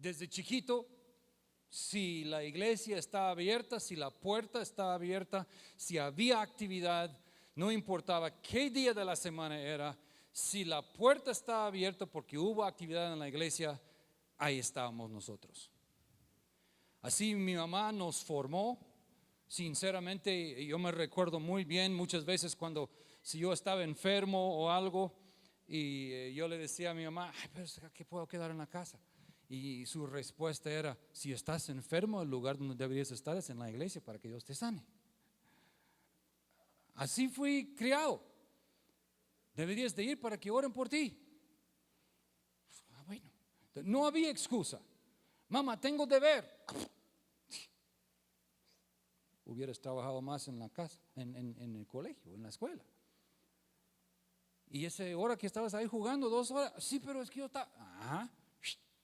Desde chiquito, si la iglesia estaba abierta, si la puerta estaba abierta, si había actividad, no importaba qué día de la semana era, si la puerta estaba abierta porque hubo actividad en la iglesia, ahí estábamos nosotros. Así mi mamá nos formó. Sinceramente, yo me recuerdo muy bien muchas veces cuando si yo estaba enfermo o algo y yo le decía a mi mamá, ay, pero ¿qué puedo quedar en la casa? Y su respuesta era, si estás enfermo, el lugar donde deberías estar es en la iglesia para que Dios te sane. Así fui criado. Deberías de ir para que oren por ti. Bueno, no había excusa. Mamá, tengo deber. Hubieras trabajado más en la casa, en el colegio, en la escuela. Y esa hora que estabas ahí jugando, 2 horas, sí, pero es que yo estaba,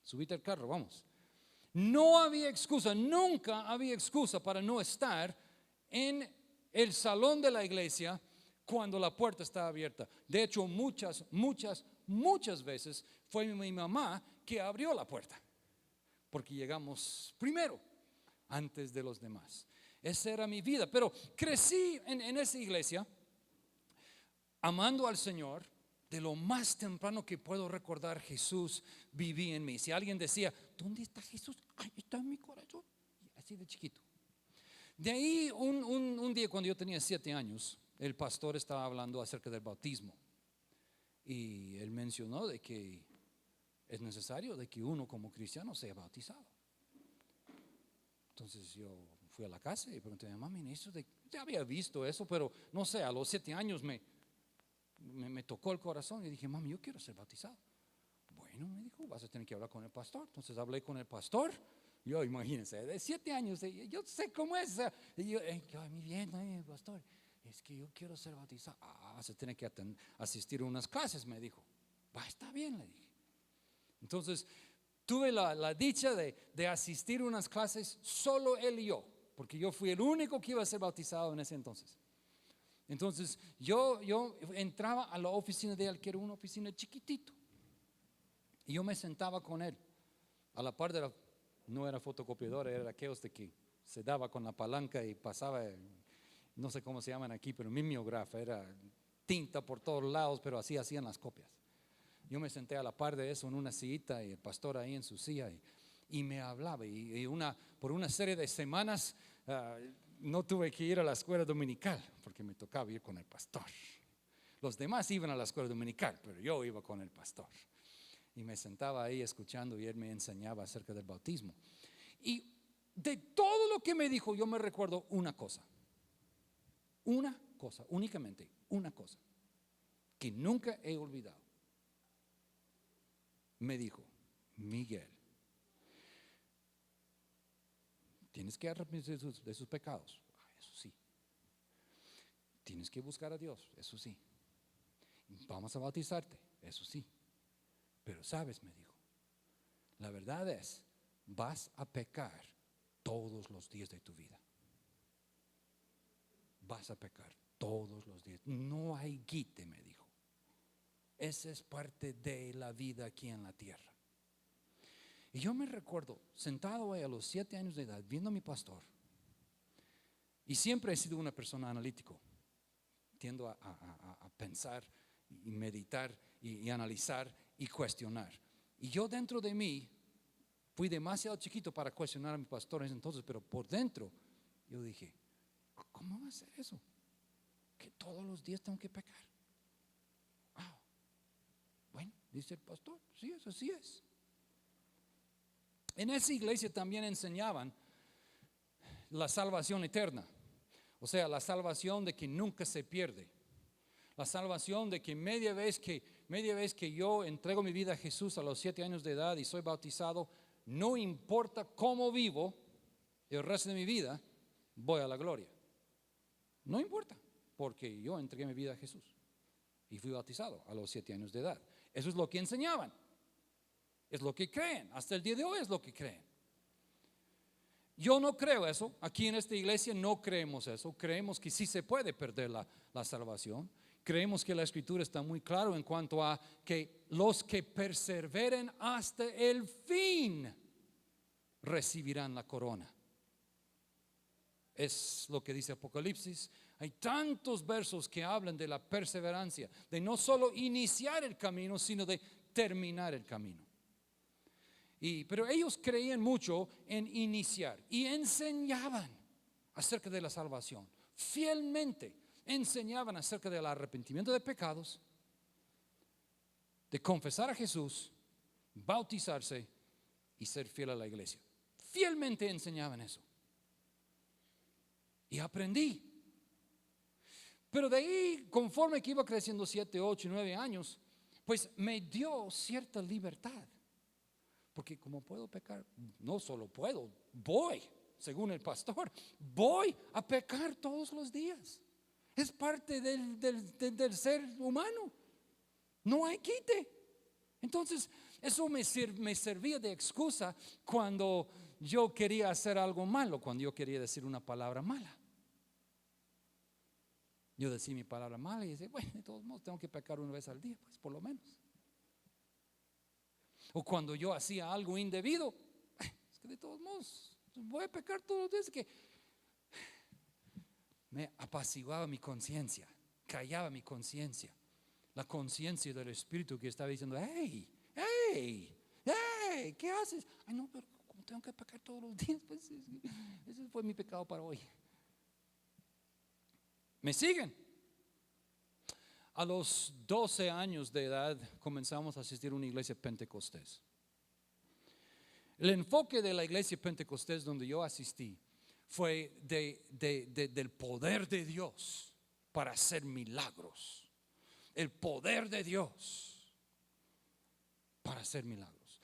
subite al carro, vamos. No había excusa, nunca había excusa para no estar en el salón de la iglesia cuando la puerta estaba abierta. De hecho, muchas veces fue mi mamá que abrió la puerta, porque llegamos primero, antes de los demás. Esa era mi vida, pero crecí en esa iglesia, amando al Señor. De lo más temprano que puedo recordar, Jesús vivía en mí. Si alguien decía, ¿dónde está Jesús? Ay, está en mi corazón. Así de chiquito. De ahí un día cuando yo tenía 7 años, el pastor estaba hablando acerca del bautismo. Y él mencionó de que es necesario de que uno como cristiano sea bautizado. Entonces yo fui a la casa y pregunté a mi mamá, ya había visto eso, pero no sé, a los 7 años me tocó el corazón y dije, mami, yo quiero ser bautizado. Bueno, me dijo, vas a tener que hablar con el pastor. Entonces hablé con el pastor. Yo, imagínense, de 7 años, yo sé cómo es. Y yo, muy bien, pastor, es que yo quiero ser bautizado. Se tiene que asistir a unas clases, me dijo. Está bien, le dije. Entonces tuve la dicha de asistir a unas clases, solo él y yo, porque yo fui el único que iba a ser bautizado en ese entonces. Entonces yo entraba a la oficina de él, que era una oficina chiquitito, y yo me sentaba con él a la par de no era fotocopiadora, era aquellos de que se daba con la palanca y pasaba, no sé cómo se llaman aquí, pero mimeógrafo, era tinta por todos lados, pero así hacían las copias. Yo me senté a la par de eso en una sillita y el pastor ahí en su silla y me hablaba y por una serie de semanas no tuve que ir a la escuela dominical porque me tocaba ir con el pastor. Los demás iban a la escuela dominical, pero yo iba con el pastor. Y me sentaba ahí escuchando y él me enseñaba acerca del bautismo. Y de todo lo que me dijo, yo me recuerdo una cosa, únicamente una cosa, que nunca he olvidado. Me dijo, Miguel, tienes que arrepentirte de sus pecados. Eso sí. Tienes que buscar a Dios. Eso sí. Vamos a bautizarte. Eso sí. Pero sabes, me dijo, la verdad es, vas a pecar todos los días de tu vida. Vas a pecar todos los días. No hay quite, me dijo. Esa es parte de la vida aquí en la tierra. Y yo me recuerdo sentado ahí a los 7 años de edad viendo a mi pastor. Y siempre he sido una persona analítico. Tiendo a pensar y meditar y analizar y cuestionar. Y yo dentro de mí fui demasiado chiquito para cuestionar a mi pastor en ese entonces, pero por dentro yo dije, ¿cómo va a ser eso? Que todos los días tengo que pecar. Bueno, dice el pastor, sí, eso sí es. En esa iglesia también enseñaban la salvación eterna. O sea, la salvación de que nunca se pierde. La salvación de que media vez que yo entrego mi vida a Jesús a los 7 años de edad y soy bautizado, no importa cómo vivo el resto de mi vida, voy a la gloria. No importa, porque yo entregué mi vida a Jesús y fui bautizado a los 7 años de edad. Eso es lo que enseñaban. Es lo que creen. Hasta el día de hoy es lo que creen. Yo no creo eso. Aquí en esta iglesia no creemos eso. Creemos que sí se puede perder la salvación. Creemos que la escritura está muy claro en cuanto a que los que perseveren hasta el fin recibirán la corona. Es lo que dice Apocalipsis. Hay tantos versos que hablan de la perseverancia, de no solo iniciar el camino, sino de terminar el camino. Pero ellos creían mucho en iniciar y enseñaban acerca de la salvación. Fielmente enseñaban acerca del arrepentimiento de pecados, de confesar a Jesús, bautizarse y ser fiel a la iglesia. Fielmente enseñaban eso. Y aprendí. Pero de ahí, conforme que iba creciendo 7, 8, 9 años, pues me dio cierta libertad. Porque como puedo pecar, no solo puedo, voy, según el pastor, voy a pecar todos los días. Es parte del ser humano. No hay quite. Entonces, eso me servía de excusa cuando yo quería hacer algo malo, cuando yo quería decir una palabra mala. Yo decía mi palabra mala y decía, bueno, de todos modos tengo que pecar una vez al día, pues por lo menos. O cuando yo hacía algo indebido, es que de todos modos voy a pecar todos los días. Que me apaciguaba mi conciencia, callaba mi conciencia, la conciencia del Espíritu que estaba diciendo, hey, ¿qué haces? Ay, no, pero como tengo que pecar todos los días, pues ese fue mi pecado para hoy. ¿Me siguen? A los 12 años de edad comenzamos a asistir a una iglesia pentecostés. El enfoque de la iglesia pentecostés donde yo asistí fue del poder de Dios para hacer milagros. El poder de Dios para hacer milagros.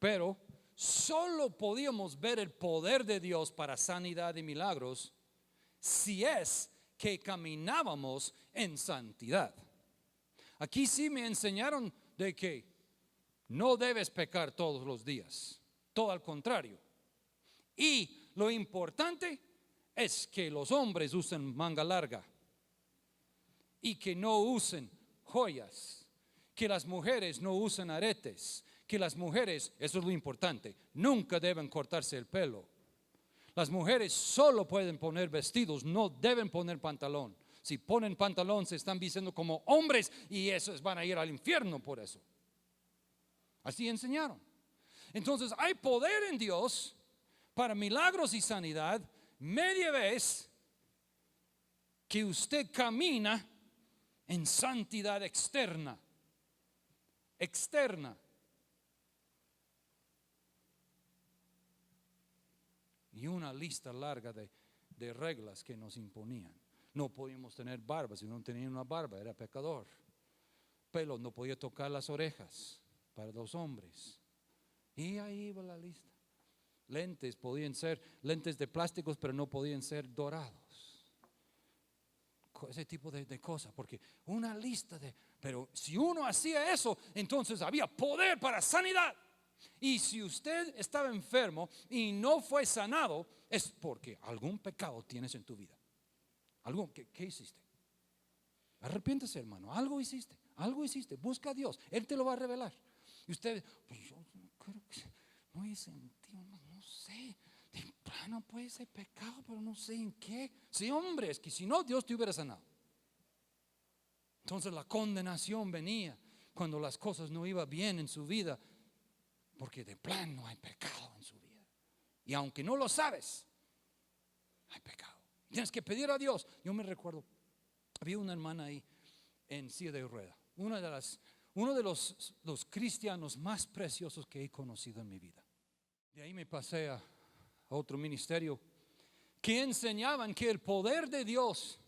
Pero solo podíamos ver el poder de Dios para sanidad y milagros si es que caminábamos en santidad. Aquí sí me enseñaron de que no debes pecar todos los días, todo al contrario. Y lo importante es que los hombres usen manga larga y que no usen joyas, que las mujeres no usen aretes, que las mujeres, eso es lo importante, nunca deben cortarse el pelo. Las mujeres solo pueden poner vestidos, no deben poner pantalón. Si ponen pantalón se están vistiendo como hombres y esos van a ir al infierno por eso. Así enseñaron. Entonces hay poder en Dios para milagros y sanidad media vez que usted camina en santidad externa. Y una lista larga de reglas que nos imponían. No podíamos tener barba, si no tenía una barba era pecador. Pelo, no podía tocar las orejas para los hombres. Y ahí iba la lista. Lentes podían ser lentes de plásticos, pero no podían ser dorados. Ese tipo de cosas, porque una lista pero si uno hacía eso, entonces había poder para sanidad. Y si usted estaba enfermo y no fue sanado, es porque algún pecado tienes en tu vida. ¿Qué hiciste? Arrepiéntese, hermano, algo hiciste, busca a Dios, Él te lo va a revelar. Y usted, pues yo creo que no he sentido, no sé, de plano puede ser pecado, pero no sé en qué. Sí, hombre, es que si no, Dios te hubiera sanado. Entonces la condenación venía cuando las cosas no iban bien en su vida, porque de plano hay pecado en su vida. Y aunque no lo sabes, hay pecado. Tienes que pedir a Dios. Yo me recuerdo, había una hermana ahí en silla de rueda, uno de los cristianos más preciosos que he conocido en mi vida. De ahí me pasé a otro ministerio que enseñaban que el poder de Dios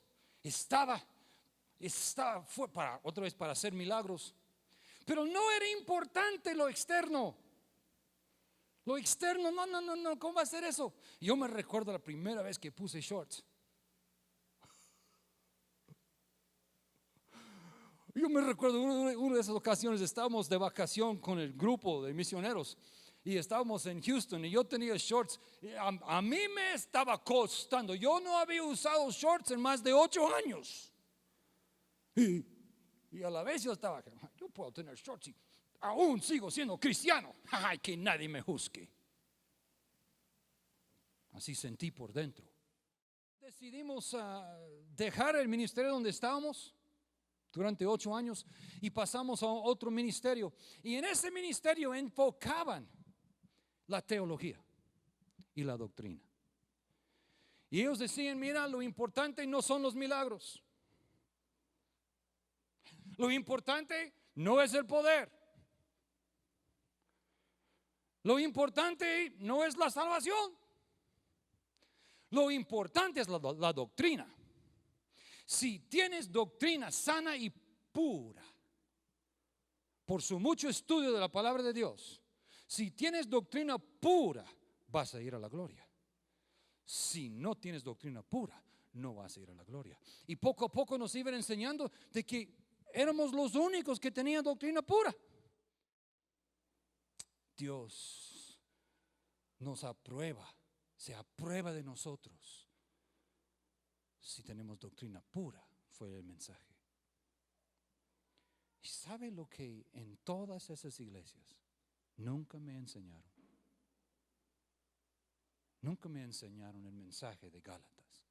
fue otra vez para hacer milagros, pero no era importante lo externo. Lo externo, no, ¿cómo va a ser eso? Yo me recuerdo la primera vez que puse shorts. Yo me recuerdo una de esas ocasiones, estábamos de vacación con el grupo de misioneros y estábamos en Houston y yo tenía shorts. A mí me estaba costando. Yo no había usado shorts en más de 8 años. Y a la vez yo puedo tener shorts aún sigo siendo cristiano. Ay, que nadie me juzgue. Así sentí por dentro. Decidimos dejar el ministerio donde estábamos durante 8 años y pasamos a otro ministerio. Y en ese ministerio enfocaban la teología y la doctrina. Y ellos decían, mira, lo importante no son los milagros. Lo importante no es el poder. Lo importante no es la salvación. Lo importante es la doctrina. Si tienes doctrina sana y pura, por su mucho estudio de la palabra de Dios, si tienes doctrina pura, vas a ir a la gloria. Si no tienes doctrina pura, no vas a ir a la gloria. Y poco a poco nos iban enseñando de que éramos los únicos que tenían doctrina pura. Dios nos aprueba, se aprueba de nosotros si tenemos doctrina pura, fue el mensaje. ¿Y sabe lo que en todas esas iglesias nunca me enseñaron? Nunca me enseñaron el mensaje de Gálatas.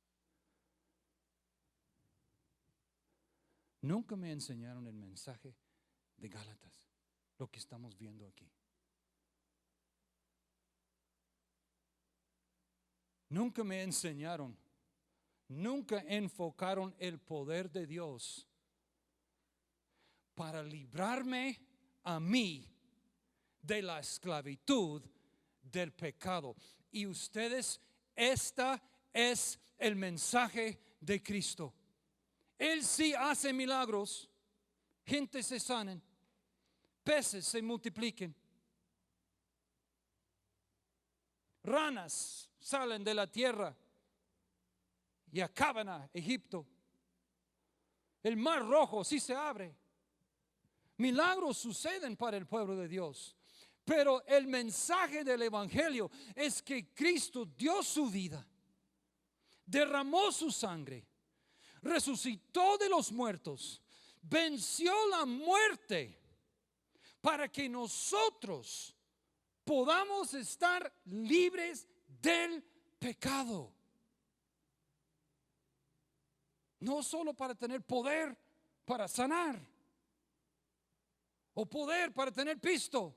Nunca me enseñaron el mensaje de Gálatas, lo que estamos viendo aquí. Nunca me enseñaron, nunca enfocaron el poder de Dios para librarme a mí de la esclavitud del pecado. Y ustedes, esta es el mensaje de Cristo. Él sí hace milagros, gente se sanen, peces se multipliquen, ranas salen de la tierra y acaban a Egipto. El mar rojo sí se abre. Milagros suceden para el pueblo de Dios. Pero el mensaje del evangelio es que Cristo dio su vida, derramó su sangre, resucitó de los muertos, venció la muerte para que nosotros podamos estar libres del pecado. No solo para tener poder para sanar o poder para tener pisto.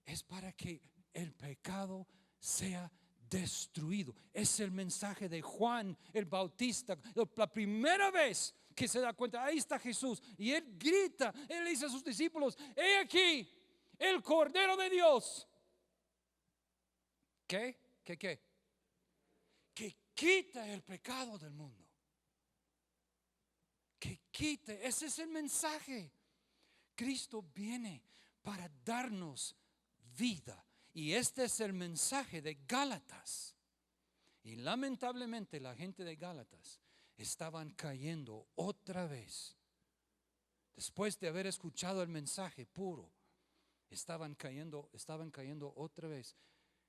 Es para que el pecado sea destruido. Es el mensaje de Juan el Bautista. La primera vez que se da cuenta, ahí está Jesús. Y él grita, él dice a sus discípulos, he aquí el Cordero de Dios. ¿Qué? Que quita el pecado del mundo. Que quite, ese es el mensaje. Cristo viene para darnos vida. Y este es el mensaje de Gálatas. Y lamentablemente la gente de Gálatas estaban cayendo otra vez. Después de haber escuchado el mensaje puro, estaban cayendo otra vez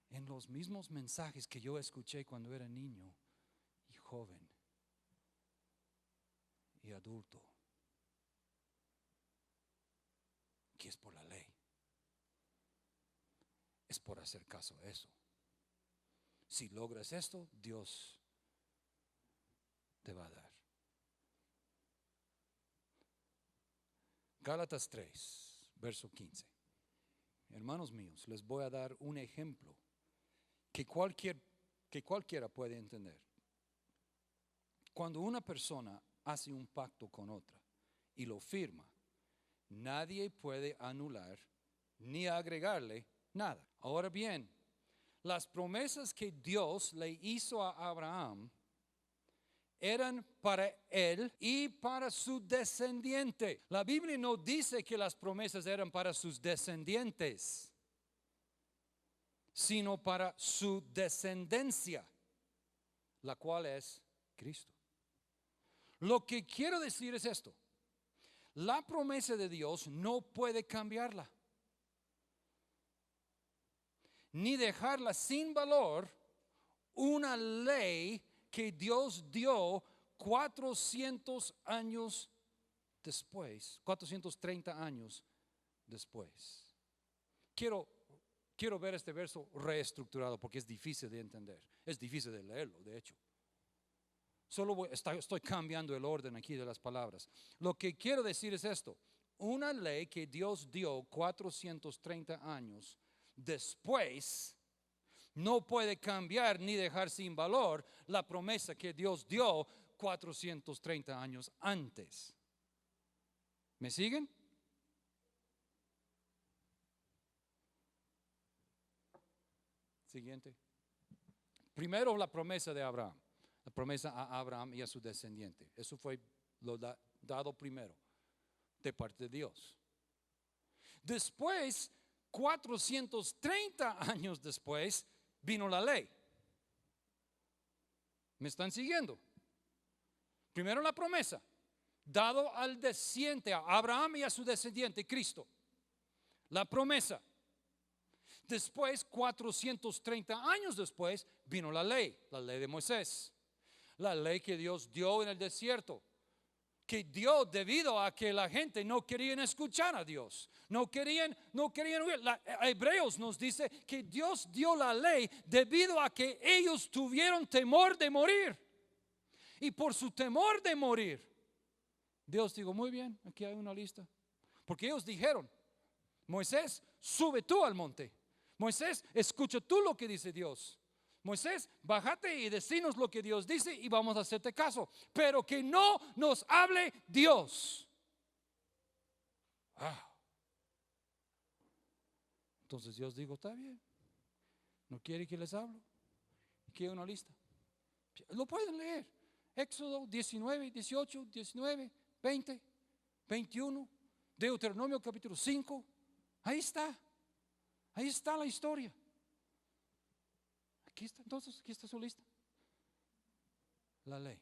en los mismos mensajes que yo escuché cuando era niño y joven y adulto, que es por la ley. Es por hacer caso a eso. Si logras esto, Dios te va a dar. Gálatas 3, verso 15. Hermanos míos, les voy a dar un ejemplo que cualquiera puede entender. Cuando una persona hace un pacto con otra y lo firma, nadie puede anular ni agregarle nada. Ahora bien, las promesas que Dios le hizo a Abraham eran para él y para su descendiente. La Biblia no dice que las promesas eran para sus descendientes, sino para su descendencia, la cual es Cristo. Lo que quiero decir es esto: la promesa de Dios no puede cambiarla, ni dejarla sin valor una ley que Dios dio 400 años después, 430 años después. Quiero ver este verso reestructurado porque es difícil de entender. Es difícil de leerlo, de hecho. Estoy cambiando el orden aquí de las palabras. Lo que quiero decir es esto. Una ley que Dios dio 430 años después no puede cambiar ni dejar sin valor la promesa que Dios dio 430 años antes. ¿Me siguen? Siguiente. Primero la promesa de Abraham. La promesa a Abraham y a su descendiente. Eso fue lo dado primero de parte de Dios. Después, 430 años después, vino la ley. ¿Me están siguiendo? Primero la promesa, dado al descendiente, a Abraham y a su descendiente, Cristo. La promesa. Después, 430 años después, vino la ley de Moisés. La ley que Dios dio en el desierto, que dio debido a que la gente no querían escuchar a Dios, no querían oír. Hebreos nos dice que Dios dio la ley debido a que ellos tuvieron temor de morir. Y por su temor de morir, Dios dijo, muy bien, aquí hay una lista. Porque ellos dijeron, Moisés, sube tú al monte. Moisés, escucha tú lo que dice Dios. Moisés, bájate y decinos lo que Dios dice y vamos a hacerte caso. Pero que no nos hable Dios. Entonces Dios dijo, está bien. ¿No quiere que les hable? Quiere una lista. Lo pueden leer. Éxodo 19, 18, 19, 20, 21. Deuteronomio capítulo 5. Ahí está. Ahí está la historia. Aquí está, entonces, aquí está su lista. La ley.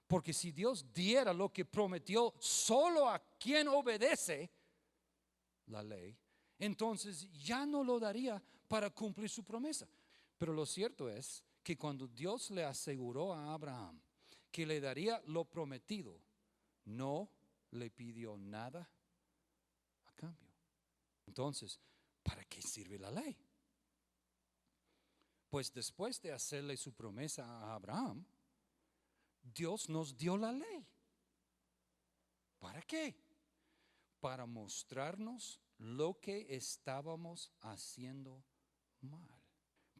Porque si Dios diera lo que prometió solo a quien obedece la ley, entonces ya no lo daría para cumplir su promesa. Pero lo cierto es que cuando Dios le aseguró a Abraham que le daría lo prometido, no le pidió nada a cambio. Entonces, ¿para qué sirve la ley? Pues después de hacerle su promesa a Abraham, Dios nos dio la ley. ¿Para qué? Para mostrarnos lo que estábamos haciendo mal.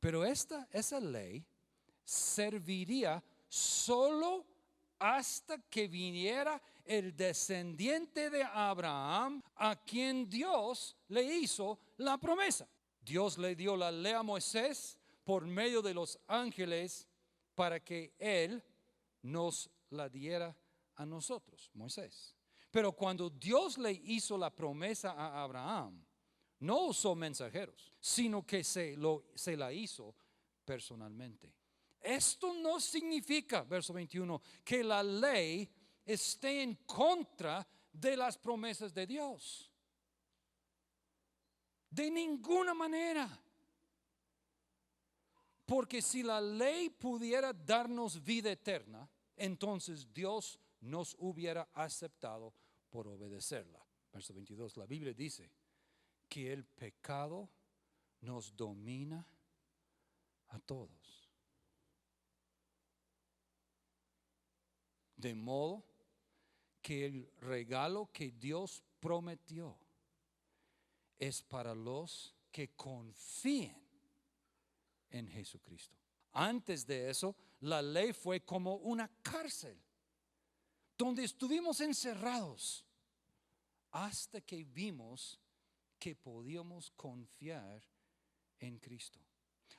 Pero esa ley serviría solo hasta que viniera el descendiente de Abraham, a quien Dios le hizo la promesa. Dios le dio la ley a Moisés por medio de los ángeles para que él nos la diera a nosotros, Moisés. Pero cuando Dios le hizo la promesa a Abraham, no usó mensajeros, sino que se la hizo personalmente. Esto no significa, verso 21, que la ley esté en contra de las promesas de Dios. De ninguna manera. Porque si la ley pudiera darnos vida eterna, entonces Dios nos hubiera aceptado por obedecerla. Verso 22, la Biblia dice que el pecado nos domina a todos. De modo que el regalo que Dios prometió es para los que confíen en Jesucristo. Antes de eso, la ley fue como una cárcel donde estuvimos encerrados hasta que vimos que podíamos confiar en Cristo.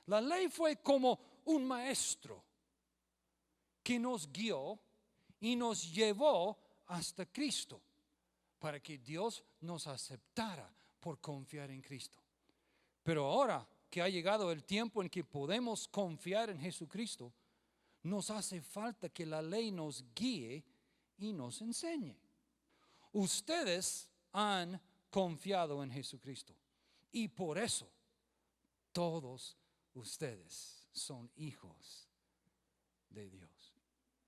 La ley fue como un maestro que nos guió y nos llevó hasta Cristo para que Dios nos aceptara por confiar en Cristo. Pero ahora que ha llegado el tiempo en que podemos confiar en Jesucristo, nos hace falta que la ley nos guíe y nos enseñe. Ustedes han confiado en Jesucristo y por eso todos ustedes son hijos de Dios.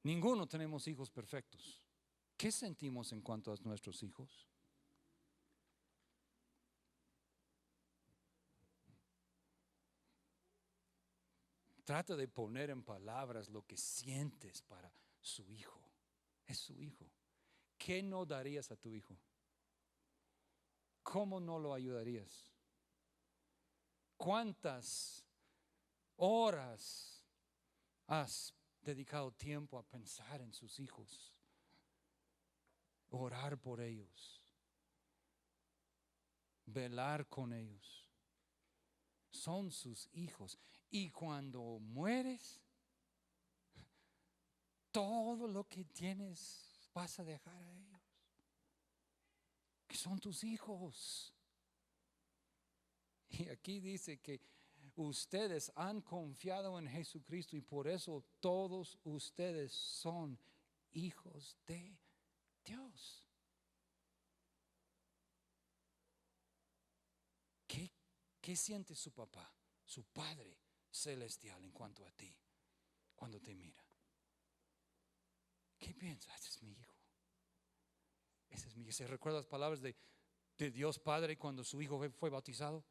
Ninguno tenemos hijos perfectos. ¿Qué sentimos en cuanto a nuestros hijos? Trata de poner en palabras lo que sientes para su hijo. Es su hijo. ¿Qué no darías a tu hijo? ¿Cómo no lo ayudarías? ¿Cuántas horas has dedicado tiempo a pensar en sus hijos? Orar por ellos. Velar con ellos. Son sus hijos. Y cuando mueres, todo lo que tienes vas a dejar a ellos, que son tus hijos. Y aquí dice que ustedes han confiado en Jesucristo y por eso todos ustedes son hijos de Dios. ¿Qué siente su papá, su Padre celestial en cuanto a ti cuando te mira? ¿Qué piensa? Ese es mi hijo. Ese es mi hijo. ¿Se recuerda las palabras de Dios Padre cuando su hijo fue bautizado?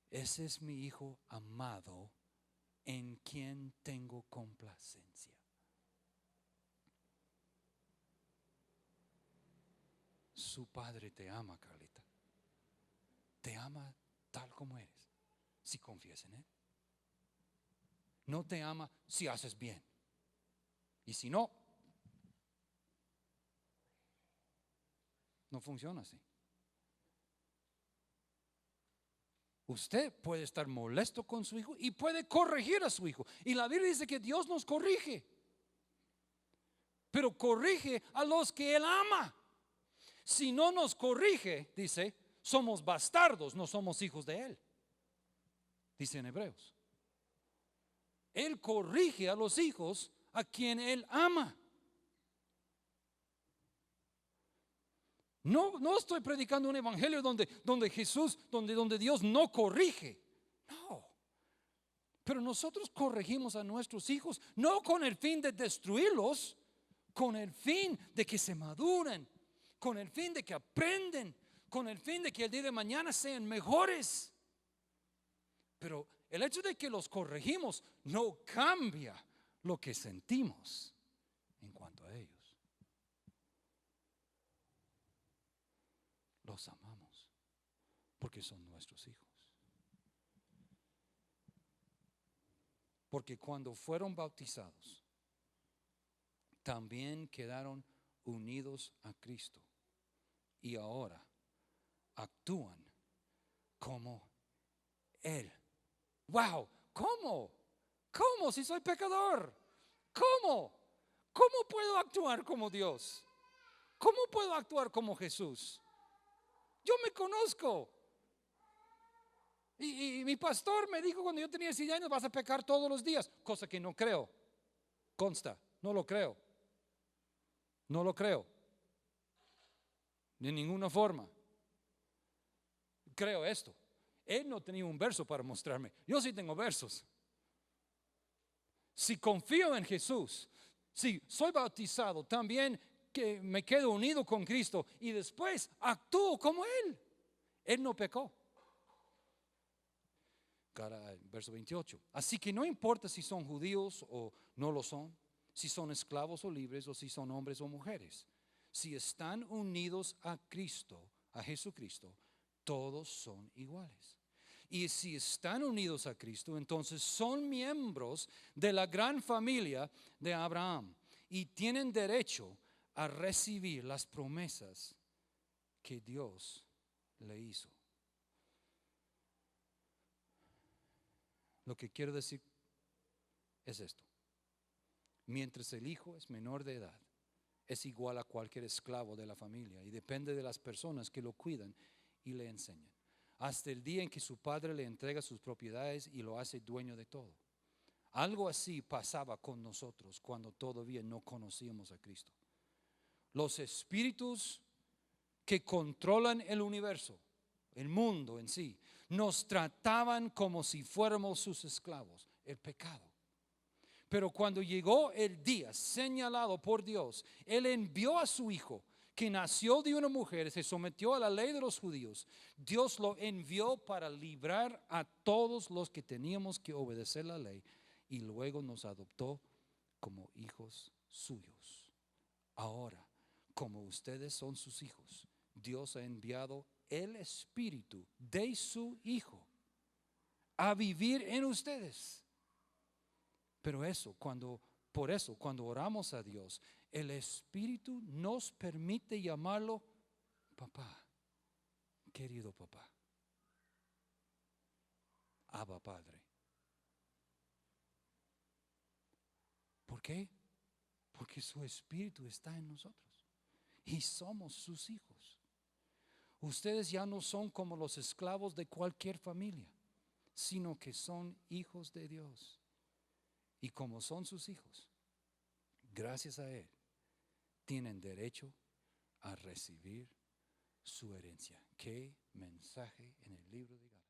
Ese es mi hijo amado en quien tengo complacencia. Su Padre te ama, Carlita. Te ama tal como eres, si confías en Él. No te ama si haces bien. Y si no, no funciona así. Usted puede estar molesto con su hijo y puede corregir a su hijo. Y la Biblia dice que Dios nos corrige, pero corrige a los que Él ama. Si no nos corrige, dice, somos bastardos, no somos hijos de Él. Dice en Hebreos. Él corrige a los hijos a quien Él ama. No estoy predicando un evangelio donde Jesús, donde Dios no corrige. No. Pero nosotros corregimos a nuestros hijos no con el fin de destruirlos, con el fin de que se maduren, con el fin de que aprenden, con el fin de que el día de mañana sean mejores. Pero el hecho de que los corregimos no cambia lo que sentimos en cuanto a ellos. Los amamos porque son nuestros hijos. Porque cuando fueron bautizados, también quedaron unidos a Cristo y ahora actúan como Él. Wow, ¿cómo? ¿Cómo si soy pecador? ¿Cómo? ¿Cómo puedo actuar como Dios? ¿Cómo puedo actuar como Jesús? Yo me conozco. Y mi pastor me dijo cuando yo tenía 6 años, vas a pecar todos los días, cosa que no creo. Consta, no lo creo. No lo creo. De ninguna forma. Creo esto. Él no tenía un verso para mostrarme. Yo sí tengo versos. Si confío en Jesús, si soy bautizado, también que me quedo unido con Cristo y después actúo como Él. Él no pecó. Verso 28. Así que no importa si son judíos o no lo son, si son esclavos o libres o si son hombres o mujeres. Si están unidos a Cristo, a Jesucristo, todos son iguales. Y si están unidos a Cristo, entonces son miembros de la gran familia de Abraham y tienen derecho a recibir las promesas que Dios le hizo. Lo que quiero decir es esto. Mientras el hijo es menor de edad, es igual a cualquier esclavo de la familia y depende de las personas que lo cuidan y le enseñan. Hasta el día en que su padre le entrega sus propiedades y lo hace dueño de todo. Algo así pasaba con nosotros cuando todavía no conocíamos a Cristo. Los espíritus que controlan el universo, el mundo en sí, nos trataban como si fuéramos sus esclavos, el pecado. Pero cuando llegó el día señalado por Dios, Él envió a su Hijo, que nació de una mujer, se sometió a la ley de los judíos. Dios lo envió para librar a todos los que teníamos que obedecer la ley, y luego nos adoptó como hijos suyos. Ahora, como ustedes son sus hijos, Dios ha enviado el Espíritu de su Hijo a vivir en ustedes. Pero por eso, cuando oramos a Dios, el Espíritu nos permite llamarlo papá, querido papá, Abba Padre. ¿Por qué? Porque su Espíritu está en nosotros y somos sus hijos. Ustedes ya no son como los esclavos de cualquier familia, sino que son hijos de Dios. Y como son sus hijos, gracias a Él, tienen derecho a recibir su herencia. ¿Qué mensaje en el libro de Gálatas?